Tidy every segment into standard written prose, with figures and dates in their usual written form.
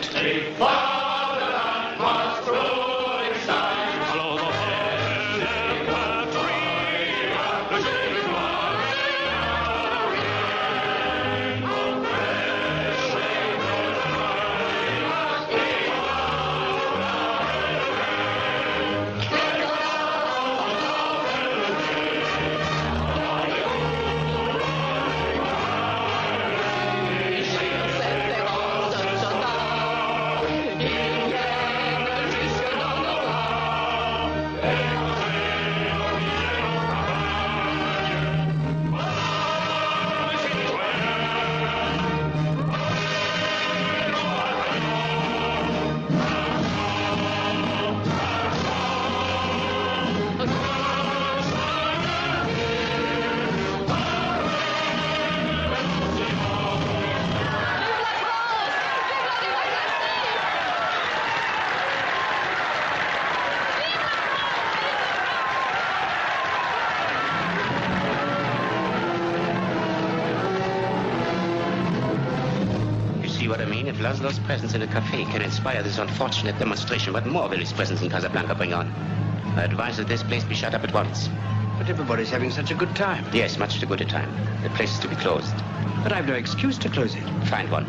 night. What I mean, if Laszlo's presence in a cafe can inspire this unfortunate demonstration, what more will his presence in Casablanca bring on? I advise that this place be shut up at once. But everybody's having such a good time. Yes, much too good a time. The place is to be closed. But I've no excuse to close it. Find one.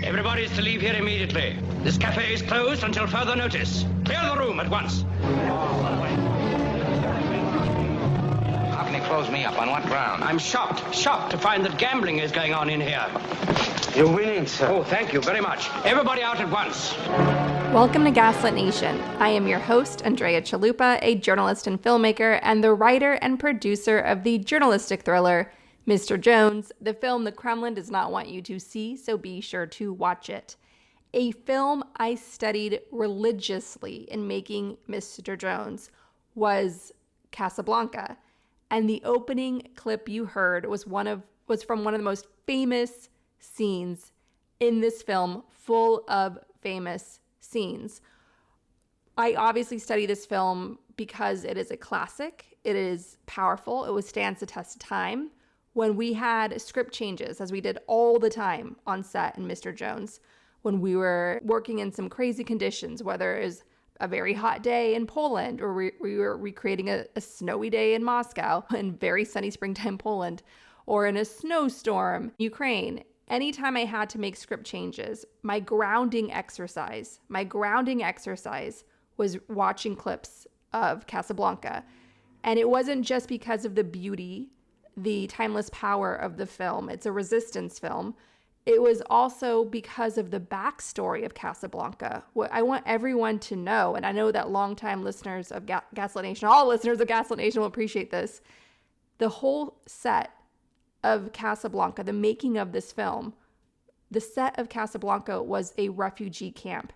Everybody's to leave here immediately. This cafe is closed until further notice. Clear the room at once. Close me up. On what ground? I'm shocked to find that gambling is going on in here. You're winning, sir. Oh, thank you very much. Everybody out at once. Welcome to Gaslit Nation. I am your host, Andrea Chalupa, a journalist and filmmaker, and the writer and producer of the journalistic thriller, Mr. Jones, the film the Kremlin does not want you to see, so be sure to watch it. A film I studied religiously in making Mr. Jones was Casablanca. And the opening clip you heard was from one of the most famous scenes in this film, full of famous scenes. I obviously study this film because it is a classic. It is powerful. It withstands the test of time. When we had script changes, as we did all the time on set in Mr. Jones, when we were working in some crazy conditions, whether it was a very hot day in Poland, or we were recreating a snowy day in Moscow, in very sunny springtime Poland, or in a snowstorm Ukraine. Anytime I had to make script changes, my grounding exercise was watching clips of Casablanca. And it wasn't just because of the beauty, the timeless power of the film. It's a resistance film. It was also because of the backstory of Casablanca. What I want everyone to know, and I know that longtime listeners of Gaslit Nation, all listeners of Gaslit Nation will appreciate this, the whole set of Casablanca, the making of this film, the set of Casablanca was a refugee camp.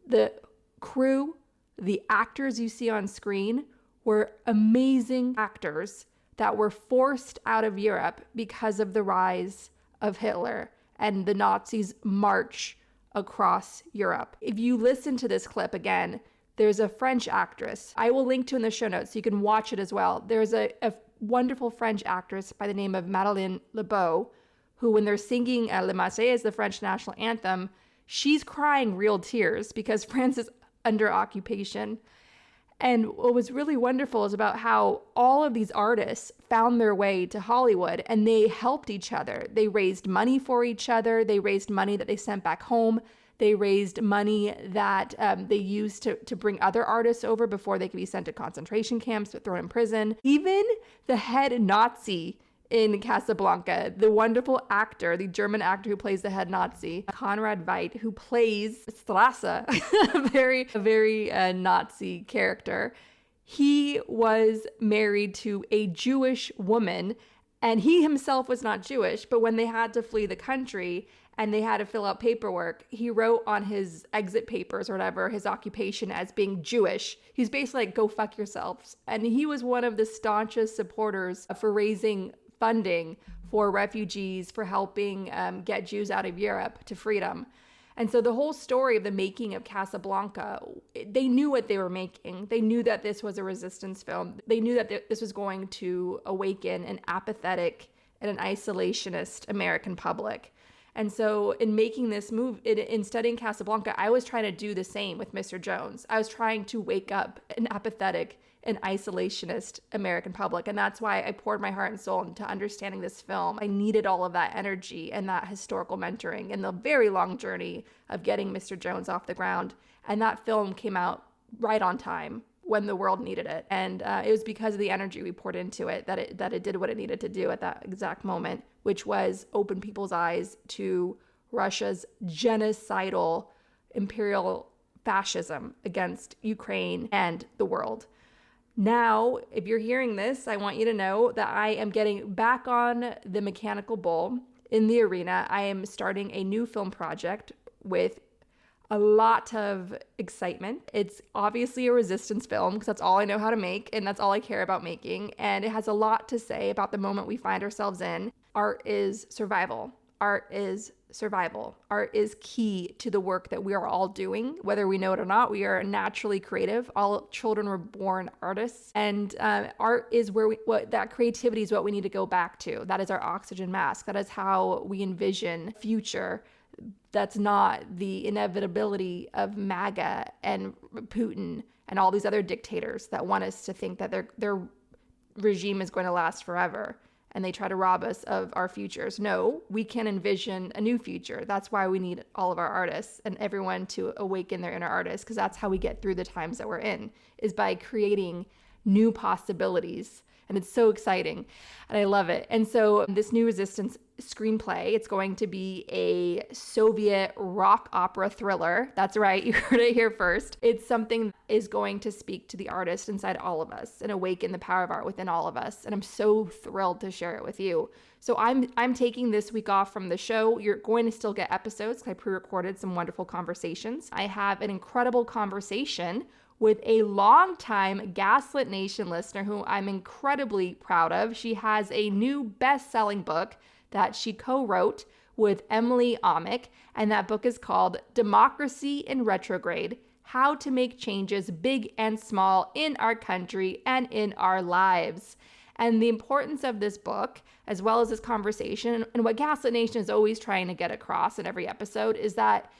The crew, the actors you see on screen were amazing actors that were forced out of Europe because of the rise of Hitler and the Nazis' march across Europe. If you listen to this clip again, there's a French actress. I will link to in the show notes so you can watch it as well. There's a wonderful French actress by the name of Madeleine Lebeau, who when they're singing Le Marseillaise, the French national anthem, she's crying real tears because France is under occupation. And what was really wonderful is about how all of these artists found their way to Hollywood and they helped each other. They raised money for each other. They raised money that they sent back home. They raised money that they used to bring other artists over before they could be sent to concentration camps or thrown in prison. Even the head Nazi in Casablanca, the wonderful actor, the German actor who plays the head Nazi, Konrad Veidt, who plays Strasse, a very Nazi character. He was married to a Jewish woman, and he himself was not Jewish, but when they had to flee the country and they had to fill out paperwork, he wrote on his exit papers or whatever, his occupation as being Jewish. He's basically like, go fuck yourselves. And he was one of the staunchest supporters for raising funding for refugees, for helping get Jews out of Europe to freedom. And so the whole story of the making of Casablanca, they knew what they were making. They knew that this was a resistance film. They knew that this was going to awaken an apathetic and an isolationist American public. And so in making this move, in studying Casablanca, I was trying to do the same with Mr. Jones. I was trying to wake up an apathetic and isolationist American public. And that's why I poured my heart and soul into understanding this film. I needed all of that energy and that historical mentoring and the very long journey of getting Mr. Jones off the ground. And that film came out right on time when the world needed it. And it was because of the energy we poured into it that it did what it needed to do at that exact moment, which was open people's eyes to Russia's genocidal imperial fascism against Ukraine and the world. Now, if you're hearing this, I want you to know that I am getting back on the mechanical bull in the arena. I am starting a new film project with a lot of excitement. It's obviously a resistance film because that's all I know how to make and that's all I care about making. And it has a lot to say about the moment we find ourselves in. Art is survival. Art is survival. Art is key to the work that we are all doing, whether we know it or not. We are naturally creative. All children were born artists, and art is where that creativity is what we need to go back to. That is our oxygen mask. That is how we envision future. That's not the inevitability of MAGA and Putin and all these other dictators that want us to think that their regime is going to last forever and they try to rob us of our futures. No, we can envision a new future. That's why we need all of our artists and everyone to awaken their inner artists, because that's how we get through the times that we're in, is by creating new possibilities. And it's so exciting and I love it. And so this new resistance screenplay, it's going to be a Soviet rock opera thriller. That's right, you heard it here first. It's something that is going to speak to the artist inside all of us and awaken the power of art within all of us. And I'm so thrilled to share it with you. So I'm taking this week off from the show. You're going to still get episodes. I pre-recorded some wonderful conversations. I have an incredible conversation with a longtime Gaslit Nation listener who I'm incredibly proud of. She has a new best-selling book that she co-wrote with Emily Amick, and that book is called Democracy in Retrograde: How to Make Changes Big and Small in Our Country and in Our Lives. And the importance of this book, as well as this conversation, and what Gaslit Nation is always trying to get across in every episode, is that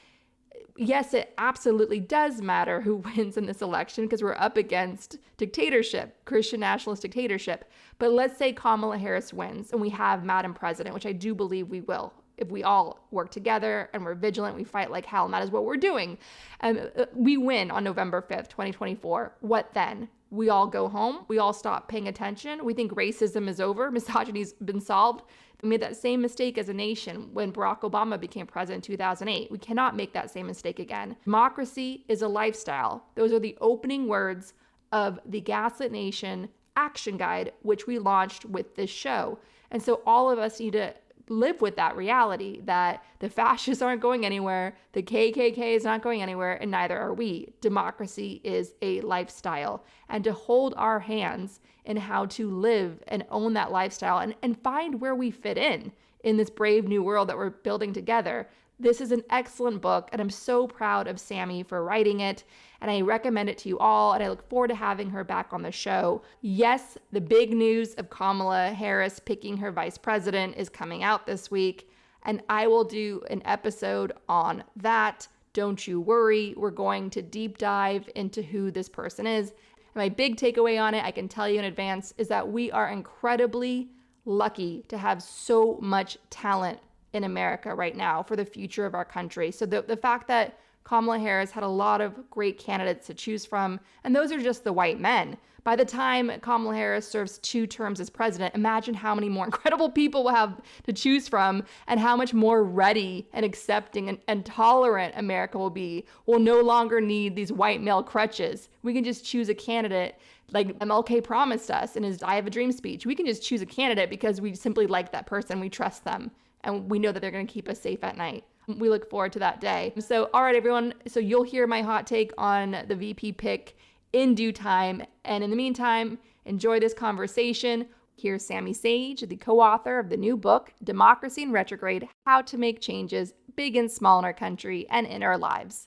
yes, it absolutely does matter who wins in this election because we're up against dictatorship, Christian nationalist dictatorship. But let's say Kamala Harris wins and we have Madam President, which I do believe we will. If we all work together and we're vigilant, we fight like hell, and that is what we're doing. And we win on November 5th, 2024. What then? We all go home. We all stop paying attention. We think racism is over. Misogyny's been solved. We made that same mistake as a nation when Barack Obama became president in 2008. We cannot make that same mistake again. Democracy is a lifestyle. Those are the opening words of the Gaslit Nation Action Guide, which we launched with this show. And so all of us need to live with that reality that the fascists aren't going anywhere, the KKK is not going anywhere, and neither are we. Democracy is a lifestyle, and to hold our hands in how to live and own that lifestyle and find where we fit in this brave new world that we're building together. This is an excellent book, and I'm so proud of Sammy for writing it, and I recommend it to you all, and I look forward to having her back on the show. Yes, the big news of Kamala Harris picking her vice president is coming out this week, and I will do an episode on that. Don't you worry. We're going to deep dive into who this person is. And my big takeaway on it, I can tell you in advance, is that we are incredibly lucky to have so much talent in America right now for the future of our country. So the fact that Kamala Harris had a lot of great candidates to choose from, and those are just the white men. By the time Kamala Harris serves 2 terms as president, imagine how many more incredible people we'll have to choose from and how much more ready and accepting and tolerant America will be. We'll no longer need these white male crutches. We can just choose a candidate like MLK promised us in his I Have a Dream speech. We can just choose a candidate because we simply like that person. We trust them. And we know that they're going to keep us safe at night. We look forward to that day. So, all right, everyone. So you'll hear my hot take on the VP pick in due time. And in the meantime, enjoy this conversation. Here's Sammy Sage, the co-author of the new book, Democracy in Retrograde: How to Make Changes Big and Small in Our Country and in Our Lives.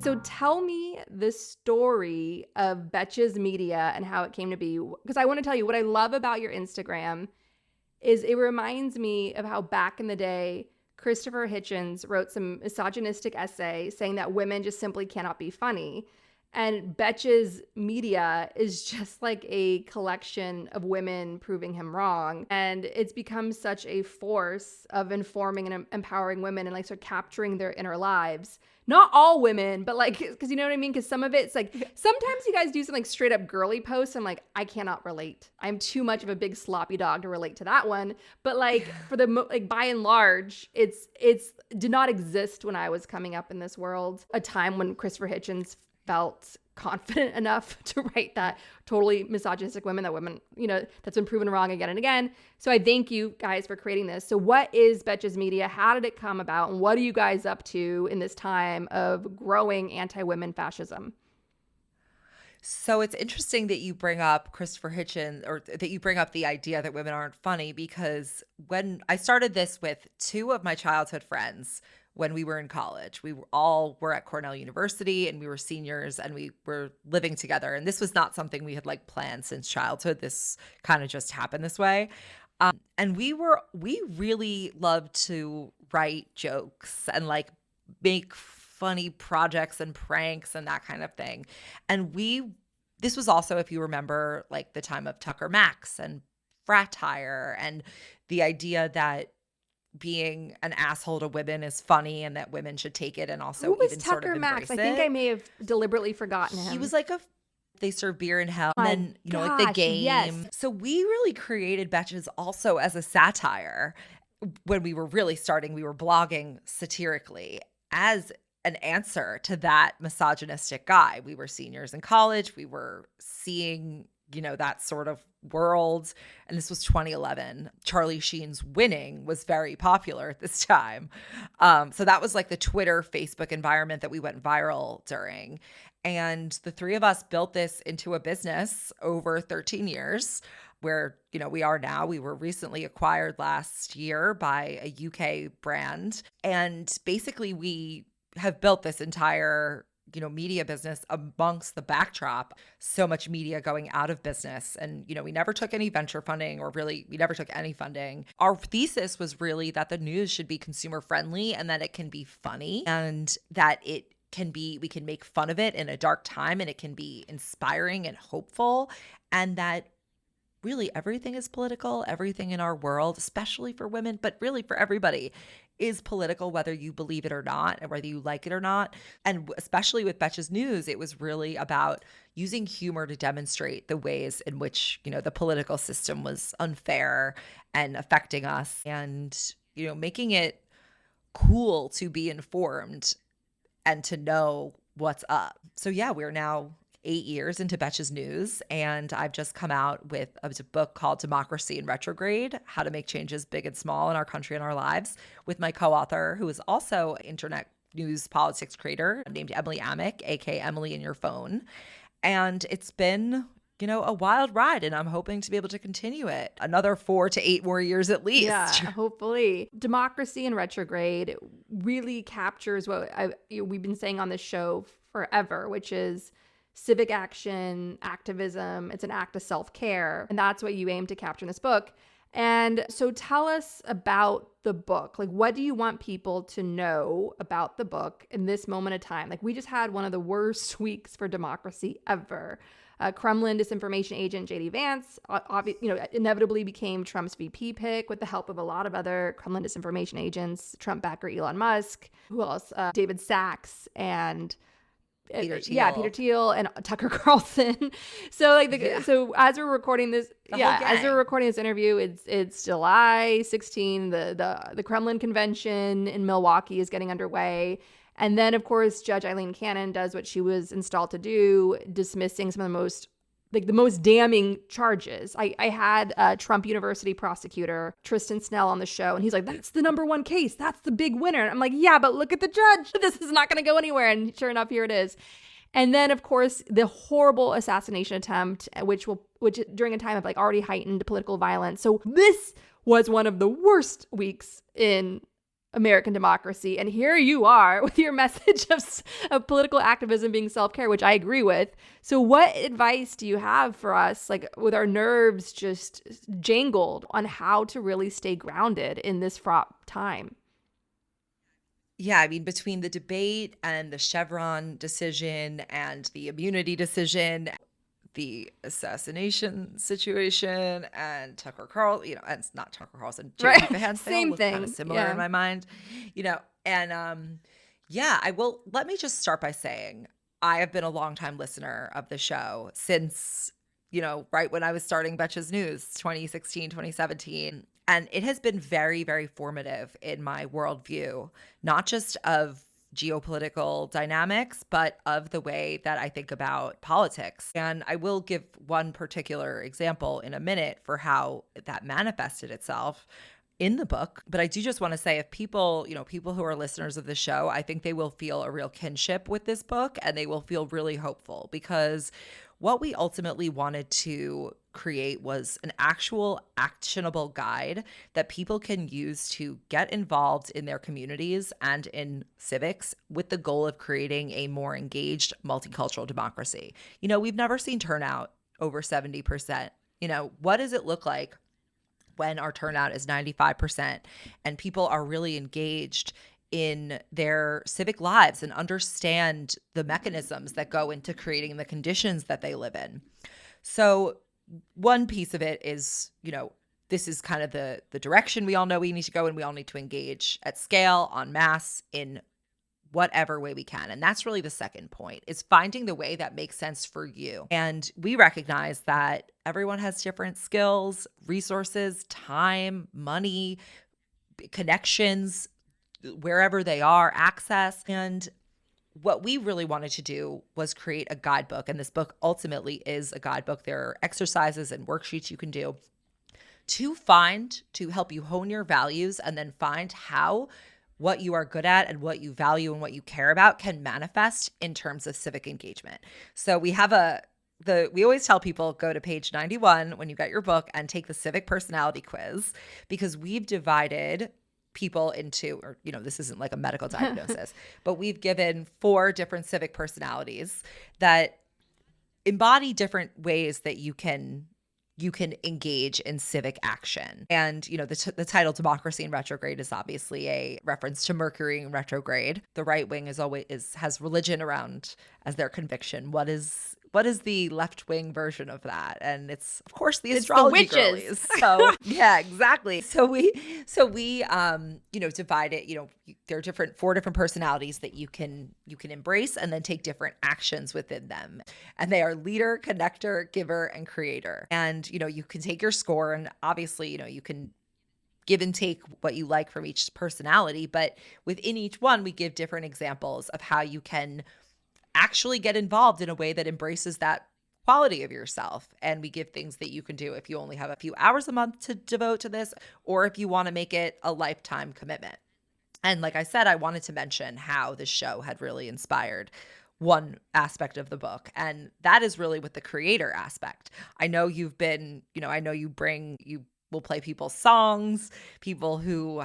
So tell me the story of Betches Media and how it came to be. Because I want to tell you what I love about your Instagram is it reminds me of how back in the day, Christopher Hitchens wrote some misogynistic essay saying that women just simply cannot be funny. And Betches Media is just like a collection of women proving him wrong. And it's become such a force of informing and empowering women and like sort of capturing their inner lives. Not all women, but like, because you know what I mean? Because some of it's like, sometimes you guys do some like straight up girly posts. I'm like, I cannot relate. I'm too much of a big sloppy dog to relate to that one. But like for the, like by and large, it's did not exist when I was coming up in this world. A time when Christopher Hitchens felt confident enough to write that totally misogynistic women, you know, that's been proven wrong again and again. So I thank you guys for creating this. So what is Betches Media? How did it come about? And what are you guys up to in this time of growing anti-women fascism? So it's interesting that you bring up Christopher Hitchens, or that you bring up the idea that women aren't funny, because when I started this with two of my childhood friends, when we were in college, we were at Cornell University and we were seniors and we were living together. And this was not something we had like planned since childhood. This kind of just happened this way. And we really loved to write jokes and like make funny projects and pranks and that kind of thing. And this was also, if you remember, like the time of Tucker Max and frat hire and the idea that being an asshole to women is funny and that women should take it and also even sort of embrace it. I think I may have deliberately forgotten him. He was like they serve beer in hell. And then, you know, like the game. Yes. So we really created Betches also as a satire. When we were really starting, we were blogging satirically as an answer to that misogynistic guy. We were seniors in college. We were seeing, you know, that sort of world. And this was 2011. Charlie Sheen's Winning was very popular at this time. So that was like the Twitter, Facebook environment that we went viral during. And the three of us built this into a business over 13 years where, you know, we are now. We were recently acquired last year by a UK brand. And basically we have built this entire, you know, media business amongst the backdrop, so much media going out of business. And, you know, we never took any venture funding, or really, we never took any funding. Our thesis was really that the news should be consumer friendly and that it can be funny and that we can make fun of it in a dark time and it can be inspiring and hopeful, and that really everything is political. Everything in our world, especially for women, but really for everybody, is political, whether you believe it or not, and whether you like it or not. And especially with Betches News, it was really about using humor to demonstrate the ways in which, you know, the political system was unfair and affecting us, and, you know, making it cool to be informed and to know what's up. So yeah, we're now 8 years into Betches News, and I've just come out with a book called Democracy in Retrograde, How to Make Changes Big and Small in Our Country and Our Lives, with my co-author, who is also an internet news politics creator named Emily Amick, aka Emily in Your Phone. And it's been, you know, a wild ride, and I'm hoping to be able to continue it another 4 to 8 more years at least. Yeah, hopefully. Democracy in Retrograde really captures what we've been saying on this show forever, which is civic action, activism. It's an act of self-care. And that's what you aim to capture in this book. And so tell us about the book. Like, what do you want people to know about the book in this moment of time? Like, we just had one of the worst weeks for democracy ever. Kremlin disinformation agent J.D. Vance, inevitably became Trump's VP pick with the help of a lot of other Kremlin disinformation agents, Trump backer Elon Musk, who else? David Sachs and Peter Thiel and Tucker Carlson. So so as we're recording this, as we're recording this interview, it's July 16. The Kremlin convention in Milwaukee is getting underway. And then, of course, Judge Eileen Cannon does what she was installed to do, dismissing some of the most damning charges. I had a Trump University prosecutor, Tristan Snell, on the show, and he's like, that's the number one case. That's the big winner. And I'm like, yeah, but look at the judge. This is not going to go anywhere. And sure enough, here it is. And then, of course, the horrible assassination attempt, which during a time of like already heightened political violence. So this was one of the worst weeks in American democracy. And here you are with your message of political activism being self-care, which I agree with. So what advice do you have for us, like with our nerves just jangled, on how to really stay grounded in this fraught time? Yeah, I mean, between the debate and the Chevron decision and the immunity decision, the assassination situation, and Tucker Carlson, and it's not Tucker Carlson, Jay Right. Fansdale Same look thing. kind of similar in my mind, and I will. Let me just start by saying I have been a longtime listener of the show since, right when I was starting Betches News, 2016, 2017. And it has been very, very formative in my worldview, not just of geopolitical dynamics, but of the way that I think about politics. And I will give one particular example in a minute for how that manifested itself in the book. But I do just want to say, if people who are listeners of the show, I think they will feel a real kinship with this book, and they will feel really hopeful, because what we ultimately wanted to create was an actual actionable guide that people can use to get involved in their communities and in civics, with the goal of creating a more engaged multicultural democracy. We've never seen turnout over 70%. What does it look like when our turnout is 95% and people are really engaged in their civic lives and understand the mechanisms that go into creating the conditions that they live in? So one piece of it is, this is kind of the direction we all know we need to go, and we all need to engage at scale, en masse, in whatever way we can. And that's really the second point, is finding the way that makes sense for you. And we recognize that everyone has different skills, resources, time, money, connections, wherever they are, access. And what we really wanted to do was create a guidebook. And this book ultimately is a guidebook. There are exercises and worksheets you can do to help you hone your values, and then find how what you are good at and what you value and what you care about can manifest in terms of civic engagement. So we have we always tell people, go to page 91 when you get your book and take the civic personality quiz, because we've divided people into, or, this isn't like a medical diagnosis, but we've given 4 different civic personalities that embody different ways that you can engage in civic action. And, the title Democracy in Retrograde is obviously a reference to Mercury in retrograde. The right wing has religion around as their conviction. What is the left wing version of that? And it's, of course, the astrology girlies. So yeah, exactly. So we divide it. There are 4 different personalities that you can embrace and then take different actions within them. And they are leader, connector, giver, and creator. And you can take your score, and obviously you can give and take what you like from each personality. But within each one, we give different examples of how you can actually get involved in a way that embraces that quality of yourself. And we give things that you can do if you only have a few hours a month to devote to this, or if you want to make it a lifetime commitment. And like I said, I wanted to mention how this show had really inspired one aspect of the book, and that is really with the creator aspect. I know you will play people's songs, people who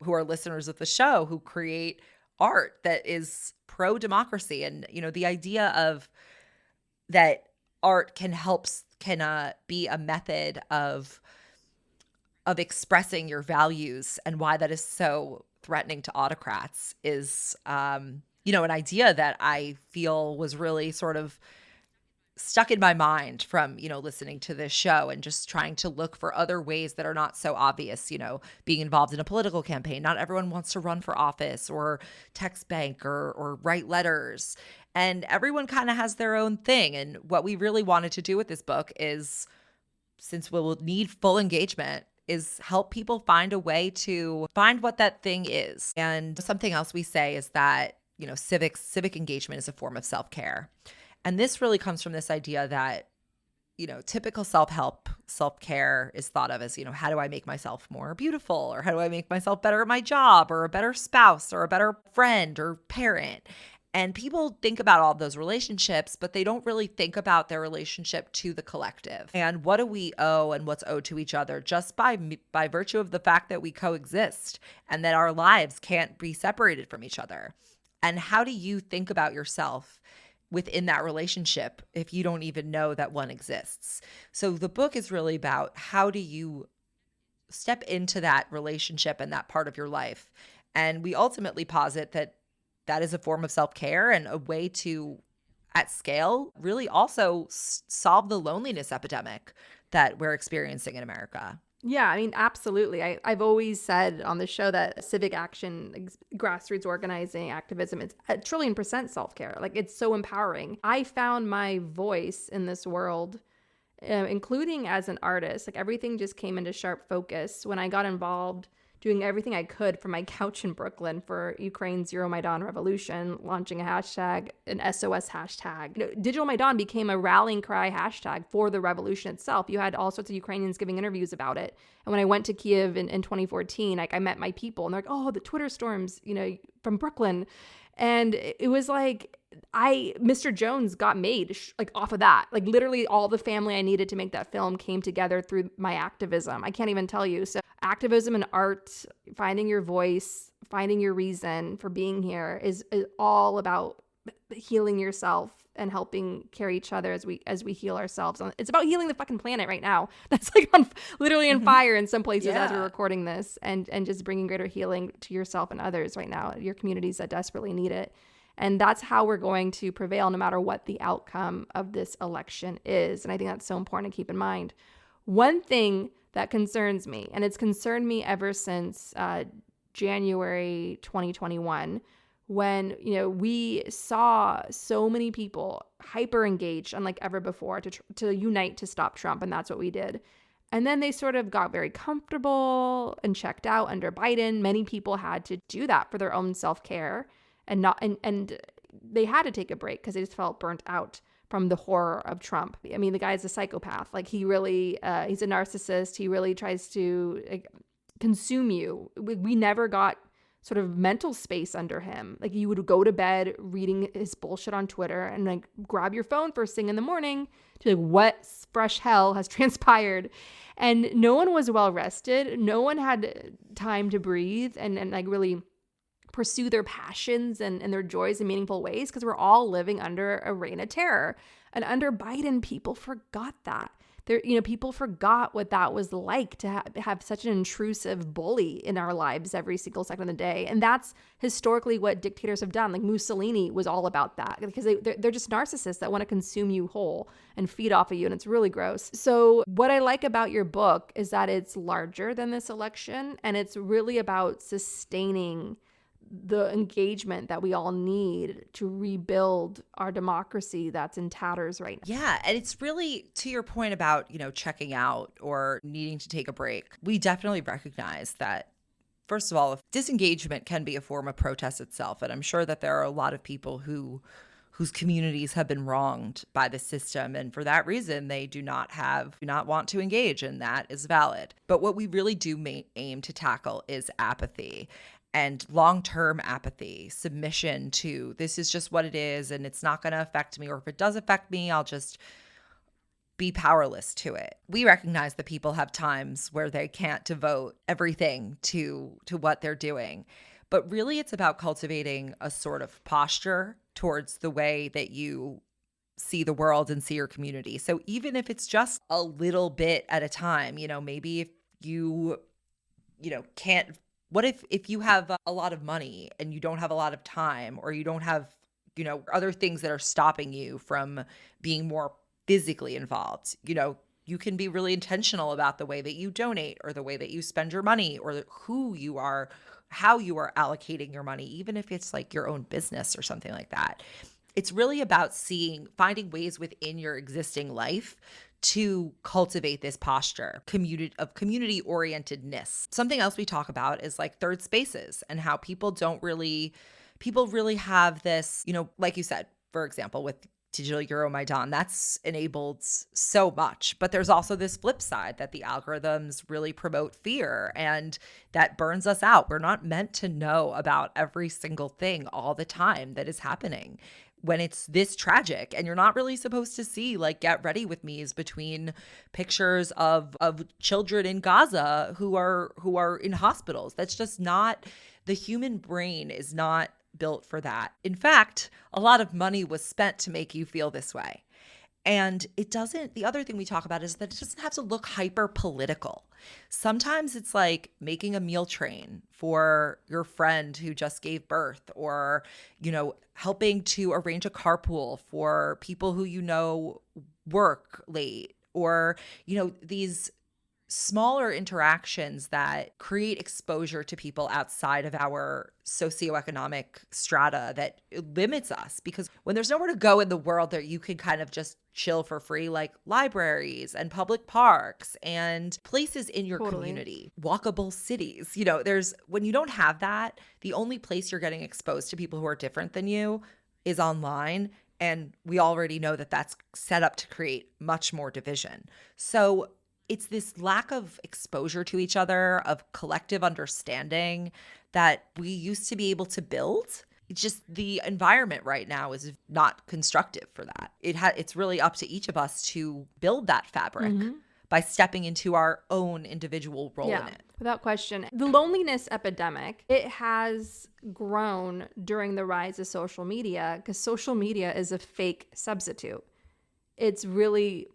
are listeners of the show, who create art that is pro-democracy. And, the idea of that art can be a method of expressing your values, and why that is so threatening to autocrats is, an idea that I feel was really sort of stuck in my mind from, listening to this show and just trying to look for other ways that are not so obvious, being involved in a political campaign. Not everyone wants to run for office or text bank or write letters. And everyone kind of has their own thing. And what we really wanted to do with this book is, since we will need full engagement, is help people find a way to find what that thing is. And something else we say is that, civic engagement is a form of self-care. And this really comes from this idea that, typical self-care is thought of as, how do I make myself more beautiful? Or how do I make myself better at my job, or a better spouse, or a better friend or parent? And people think about all those relationships, but they don't really think about their relationship to the collective. And what do we owe and what's owed to each other just by virtue of the fact that we coexist and that our lives can't be separated from each other. And how do you think about yourself within that relationship if you don't even know that one exists? So the book is really about how do you step into that relationship and that part of your life. And we ultimately posit that that is a form of self-care and a way to, at scale, really also solve the loneliness epidemic that we're experiencing in America. Yeah, I mean, absolutely. I've always said on the show that civic action, grassroots organizing, activism, it's 1,000,000,000% self-care. Like, it's so empowering. I found my voice in this world, including as an artist. Like, everything just came into sharp focus when I got involved doing everything I could from my couch in Brooklyn for Ukraine's Euromaidan revolution, launching a hashtag, an SOS hashtag. Digital Maidan became a rallying cry hashtag for the revolution itself. You had all sorts of Ukrainians giving interviews about it. And when I went to Kiev in 2014, like, I met my people and they're like, oh, the Twitter storms, from Brooklyn. And it was like, Mr. Jones got made like off of that. Like, literally all the family I needed to make that film came together through my activism. I can't even tell you. So activism and art, finding your voice, finding your reason for being here is all about healing yourself and helping carry each other as we heal ourselves. It's about healing the fucking planet right now. That's like literally on fire in some places as we're recording this, and just bringing greater healing to yourself and others right now, your communities that desperately need it. And that's how we're going to prevail no matter what the outcome of this election is. And I think that's so important to keep in mind. One thing that concerns me, and it's concerned me ever since January 2021, when we saw so many people hyper engaged unlike ever before to unite to stop Trump, and that's what we did. And then they sort of got very comfortable and checked out under Biden. Many people had to do that for their own self-care, and they had to take a break because they just felt burnt out from the horror of Trump. I mean, the guy's a psychopath. Like, he really, he's a narcissist. He really tries to consume you. We never got sort of mental space under him. Like, you would go to bed reading his bullshit on Twitter and like grab your phone first thing in the morning to like, what fresh hell has transpired. And no one was well rested. No one had time to breathe and like really pursue their passions and their joys in meaningful ways, because we're all living under a reign of terror. And under Biden, people forgot that. People forgot what that was like to have such an intrusive bully in our lives every single second of the day. And that's historically what dictators have done. Like, Mussolini was all about that, because they're just narcissists that want to consume you whole and feed off of you. And it's really gross. So what I like about your book is that it's larger than this election, and it's really about sustaining the engagement that we all need to rebuild our democracy that's in tatters right now. Yeah. And it's really, to your point about, checking out or needing to take a break, we definitely recognize that, first of all, if disengagement can be a form of protest itself. And I'm sure that there are a lot of people whose communities have been wronged by the system. And for that reason, they do not want to engage. And that is valid. But what we really do aim to tackle is apathy. And long-term apathy, submission to this is just what it is and it's not going to affect me, or if it does affect me, I'll just be powerless to it. We recognize that people have times where they can't devote everything to what they're doing. But really, it's about cultivating a sort of posture towards the way that you see the world and see your community. So even if it's just a little bit at a time, maybe if you, can't. What if you have a lot of money and you don't have a lot of time, or you don't have, other things that are stopping you from being more physically involved? You can be really intentional about the way that you donate, or the way that you spend your money, or who you are, how you are allocating your money, even if it's like your own business or something like that. It's really about finding ways within your existing life to cultivate this posture of community-orientedness. Something else we talk about is like third spaces, and how people really have this, like you said, for example, with Digital Euromaidan, that's enabled so much. But there's also this flip side that the algorithms really promote fear and that burns us out. We're not meant to know about every single thing all the time that is happening when it's this tragic. And you're not really supposed to see like get ready with me's between pictures of children in Gaza who are in hospitals. That's just not, the human brain is not built for that. In fact, a lot of money was spent to make you feel this way. And it doesn't, the other thing we talk about is that it doesn't have to look hyper political. Sometimes it's like making a meal train for your friend who just gave birth, or, you know, helping to arrange a carpool for people who, you know, work late, or, you know, these smaller interactions that create exposure to people outside of our socioeconomic strata that limits us. Because when there's nowhere to go in the world that you can kind of just chill for free, like libraries and public parks and places in your community, walkable cities, you know, when you don't have that, the only place you're getting exposed to people who are different than you is online. And we already know that that's set up to create much more division. So it's this lack of exposure to each other, of collective understanding that we used to be able to build. It's just the environment right now is not constructive for that. It's really up to each of us to build that fabric by stepping into our own individual role in it. Without question. The loneliness epidemic, it has grown during the rise of social media, because social media is a fake substitute. It's really,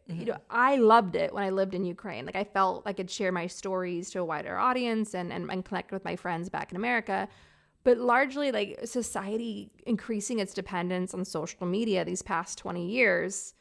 you know, I loved it when I lived in Ukraine. Like, I felt I could share my stories to a wider audience and connect with my friends back in America. But largely, like, society increasing its dependence on social media these past 20 years.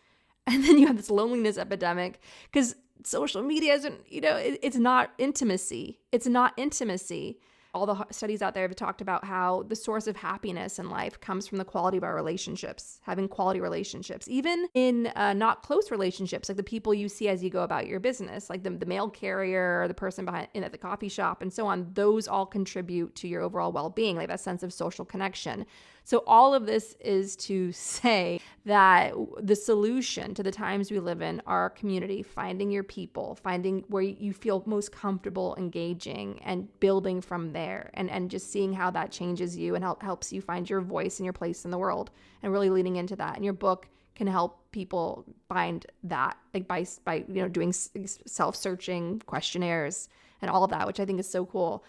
And then you have this loneliness epidemic because social media isn't, you know, it's not intimacy. It's not intimacy. All the studies out there have talked about how the source of happiness in life comes from the quality of our relationships, having quality relationships, even in not close relationships, like the people you see as you go about your business, like the mail carrier or the person behind at the coffee shop and so on. Those all contribute to your overall well-being, like that sense of social connection. So all of this is to say that the solution to the times we live in are community, finding your people, finding where you feel most comfortable engaging and building from there, and just seeing how that changes you and helps you find your voice and your place in the world, and really leaning into that. And your book can help people find that, like by you know, doing self-searching questionnaires and all of that, which I think is so cool.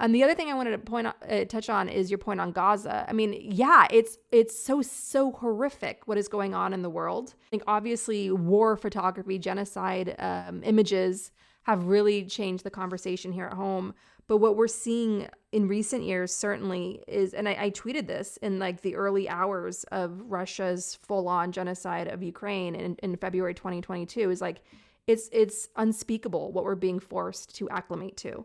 The other thing I wanted to touch on is your point on Gaza. I mean, yeah, it's so horrific what is going on in the world. I think obviously war photography, genocide images have really changed the conversation here at home. But what we're seeing in recent years certainly is, and I tweeted this in like the early hours of Russia's full-on genocide of Ukraine in February 2022, is like it's unspeakable what we're being forced to acclimate to.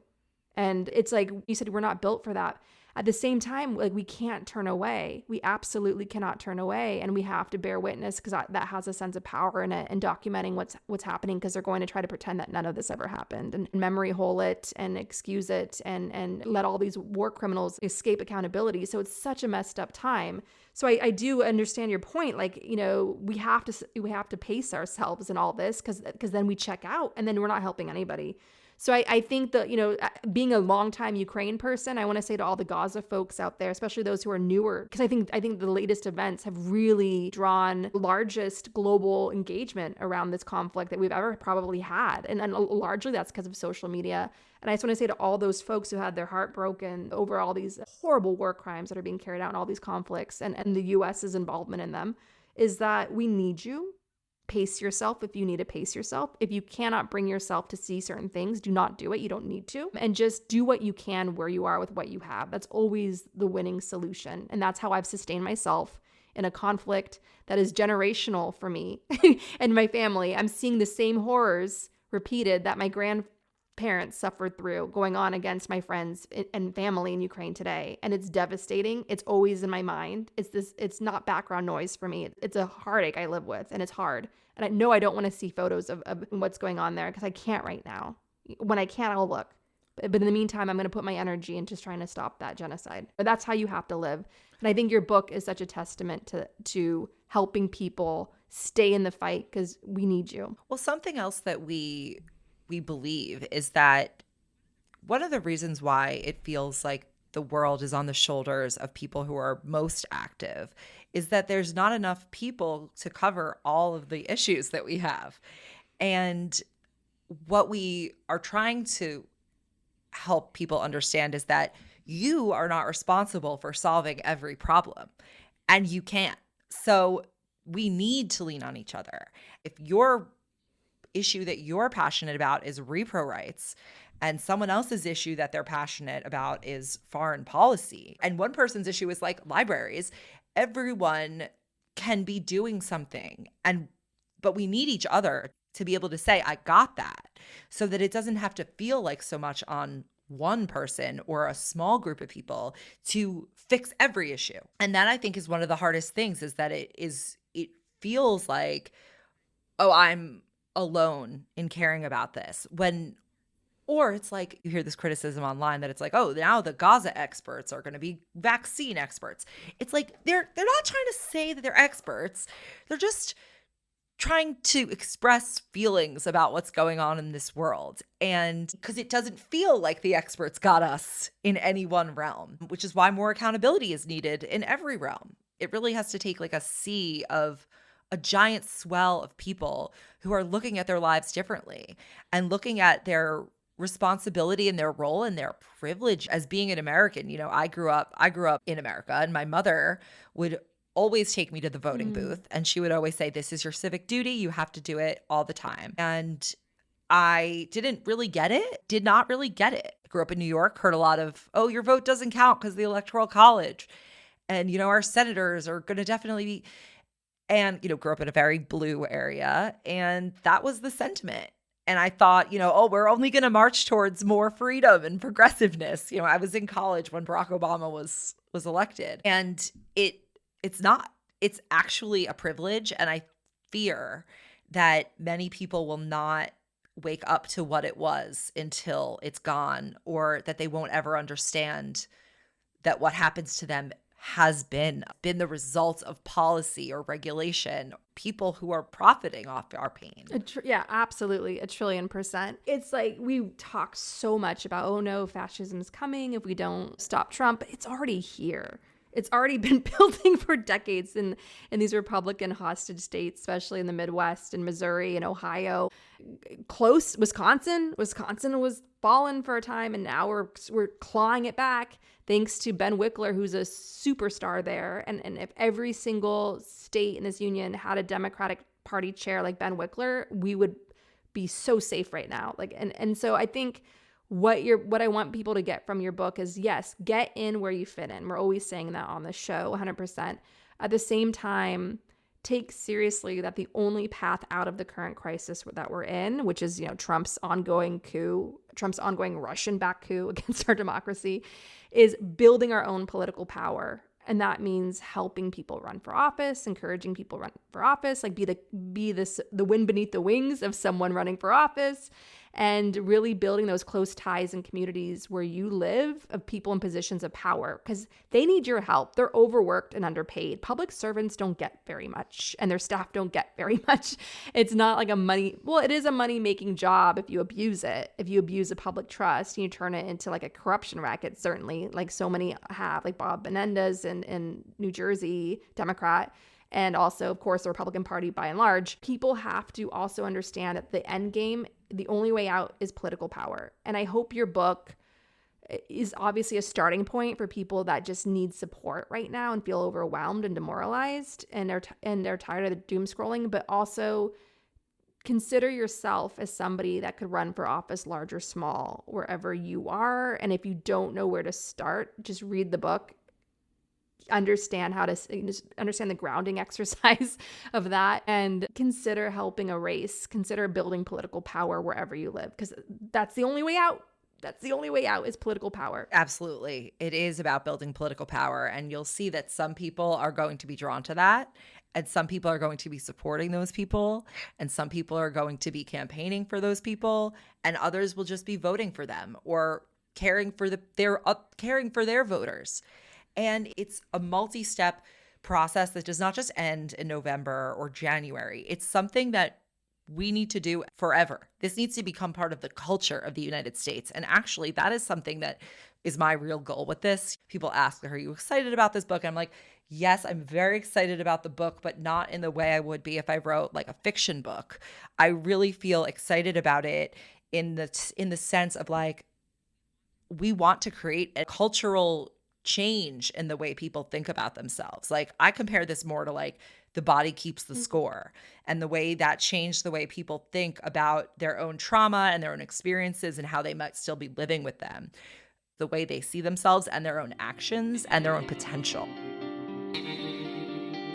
And it's like you said, we're not built for that. At the same time, like, we can't turn away. We absolutely cannot turn away. And we have to bear witness, because that has a sense of power in it, and documenting what's happening, because they're going to try to pretend that none of this ever happened, and memory hole it and excuse it and let all these war criminals escape accountability. So it's such a messed up time. So I do understand your point. Like, you know, we have to pace ourselves in all this, because then we check out and then we're not helping anybody. So I think that, you know, being a longtime Ukraine person, I want to say to all the Gaza folks out there, especially those who are newer, because I think the latest events have really drawn the largest global engagement around this conflict that we've ever probably had. And largely that's because of social media. And I just want to say to all those folks who had their heart broken over all these horrible war crimes that are being carried out in all these conflicts, and the US's involvement in them, is that we need you. Pace yourself if you need to pace yourself. If you cannot bring yourself to see certain things, do not do it. You don't need to. And just do what you can where you are with what you have. That's always the winning solution. And that's how I've sustained myself in a conflict that is generational for me and my family. I'm seeing the same horrors repeated that my grandparents suffered through, going on against my friends and family in Ukraine today. And it's devastating. It's always in my mind. It's not background noise for me. It's a heartache I live with, and it's hard. And I know I don't want to see photos of what's going on there, because I can't right now. When I can, I'll look. But in the meantime, I'm going to put my energy into trying to stop that genocide. But that's how you have to live. And I think your book is such a testament to helping people stay in the fight because we need you. Well, something else that we believe is that one of the reasons why it feels like the world is on the shoulders of people who are most active is that there's not enough people to cover all of the issues that we have. And what we are trying to help people understand is that you are not responsible for solving every problem, and you can't. So we need to lean on each other. If your issue that you're passionate about is repro rights, and someone else's issue that they're passionate about is foreign policy, and one person's issue is like libraries, everyone can be doing something. But we need each other to be able to say, I got that, so that it doesn't have to feel like so much on one person or a small group of people to fix every issue. And that, I think, is one of the hardest things, is that it feels like, oh, I'm alone in caring about this, or it's like you hear this criticism online that it's like, oh, now the Gaza experts are going to be vaccine experts. It's like they're not trying to say that they're experts. They're just trying to express feelings about what's going on in this world. And because it doesn't feel like the experts got us in any one realm, which is why more accountability is needed in every realm. It really has to take like a sea of a giant swell of people who are looking at their lives differently and looking at their responsibility and their role and their privilege as being an American. You know, I grew up in America, and my mother would always take me to the voting booth, and she would always say, this is your civic duty. You have to do it all the time. And I did not really get it. Grew up in New York, heard a lot of, oh, your vote doesn't count because of the Electoral College. And, you know, our senators are going to definitely be, and, you know, grew up in a very blue area. And that was the sentiment. And I thought, you know, oh, we're only going to march towards more freedom and progressiveness. You know, I was in college when Barack Obama was elected, and it's not. It's actually a privilege, and I fear that many people will not wake up to what it was until it's gone, or that they won't ever understand that what happens to them has been the result of policy or regulation, people who are profiting off our pain. Yeah, absolutely. 1,000,000,000%. It's like we talk so much about, oh no, fascism is coming if we don't stop Trump. It's already here. It's already been building for decades in these Republican hostage states, especially in the Midwest and Missouri and Ohio. Close, Wisconsin was fallen for a time, and now we're clawing it back thanks to Ben Wickler, who's a superstar there. And if every single state in this union had a Democratic Party chair like Ben Wickler, we would be so safe right now. And so I think what I want people to get from your book is, yes, get in where you fit in. We're always saying that on the show, 100%. At the same time, take seriously that the only path out of the current crisis that we're in, which is, you know, Trump's ongoing Russian-backed coup against our democracy, is building our own political power. And that means helping people run for office, encouraging people run for office, like be the wind beneath the wings of someone running for office, and really building those close ties in communities where you live of people in positions of power, because they need your help. They're overworked and underpaid. Public servants don't get very much, and their staff don't get very much. It's not like it is a money-making job if you abuse it. If you abuse a public trust and you turn it into like a corruption racket, certainly, like so many have, like Bob Menendez in New Jersey, Democrat. And also, of course, the Republican Party by and large. People have to also understand that the end game, the only way out is political power. And I hope your book is obviously a starting point for people that just need support right now and feel overwhelmed and demoralized, and they're tired of the doom scrolling, but also consider yourself as somebody that could run for office, large or small, wherever you are. And if you don't know where to start, just read the book. Understand the grounding exercise of that, and consider helping a race, consider building political power wherever you live, because that's the only way out. That's the only way out, is political power. Absolutely. It is about building political power, and you'll see that some people are going to be drawn to that And some people are going to be supporting those people, and some people are going to be campaigning for those people, and others will just be voting for them or caring for their voters. And it's a multi-step process that does not just end in November or January. It's something that we need to do forever. This needs to become part of the culture of the United States. And actually, that is something that is my real goal with this. People ask, are you excited about this book? I'm like, yes, I'm very excited about the book, but not in the way I would be if I wrote like a fiction book. I really feel excited about it in the sense of like, we want to create a cultural change in the way people think about themselves. Like, I compare this more to like The Body Keeps the Score, and the way that changed the way people think about their own trauma and their own experiences and how they might still be living with them, the way they see themselves and their own actions and their own potential.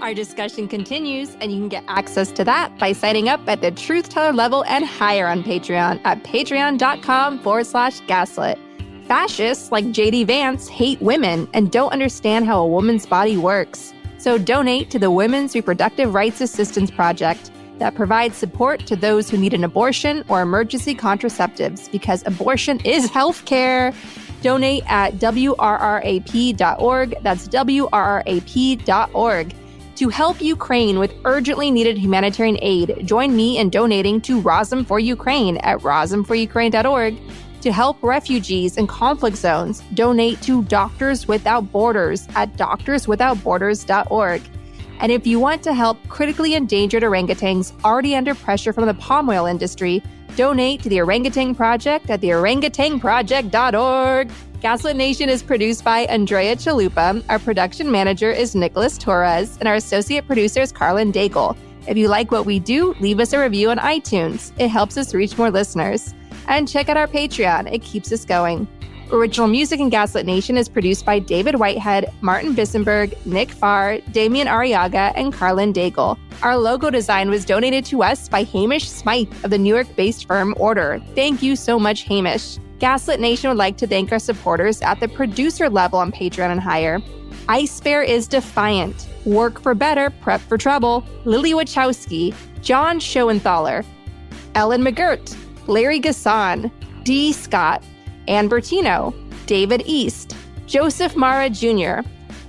Our discussion continues, and you can get access to that by signing up at the Truth Teller level and higher on Patreon at patreon.com/gaslit. Fascists like J.D. Vance hate women and don't understand how a woman's body works. So donate to the Women's Reproductive Rights Assistance Project that provides support to those who need an abortion or emergency contraceptives, because abortion is healthcare. Donate at WRRAP.org. That's WRRAP.org. To help Ukraine with urgently needed humanitarian aid, join me in donating to Razom for Ukraine at razomforukraine.org. To help refugees in conflict zones, donate to Doctors Without Borders at doctorswithoutborders.org. And if you want to help critically endangered orangutans already under pressure from the palm oil industry, donate to the Orangutan Project at theorangutanproject.org. Gaslit Nation is produced by Andrea Chalupa. Our production manager is Nicholas Torres, and our associate producer is Carlin Daigle. If you like what we do, leave us a review on iTunes. It helps us reach more listeners. And check out our Patreon. It keeps us going. Original music in Gaslit Nation is produced by David Whitehead, Martin Bissenberg, Nick Farr, Damian Arriaga, and Carlin Daigle. Our logo design was donated to us by Hamish Smythe of the New York-based firm Order. Thank you so much, Hamish. Gaslit Nation would like to thank our supporters at the producer level on Patreon and higher. Ice Bear is Defiant, Work for Better, Prep for Trouble, Lily Wachowski, John Schoenthaler, Ellen McGirt, Larry Gasson, D. Scott, Ann Bertino, David East, Joseph Mara Jr.,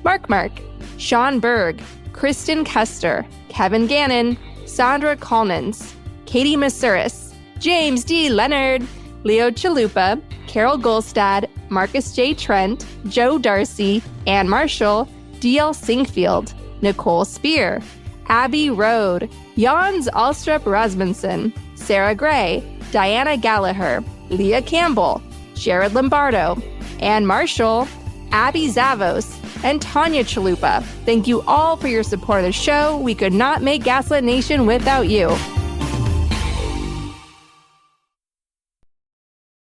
Mark, Sean Berg, Kristen Kester, Kevin Gannon, Sandra Collins, Katie Masuris, James D. Leonard, Leo Chalupa, Carol Golstad, Marcus J. Trent, Joe Darcy, Ann Marshall, D.L. Singfield, Nicole Spear, Abby Rode, Jans Alstrup Rasmussen, Sarah Gray, Diana Gallagher, Leah Campbell, Jared Lombardo, Ann Marshall, Abby Zavos, and Tanya Chalupa. Thank you all for your support of the show. We could not make Gaslit Nation without you.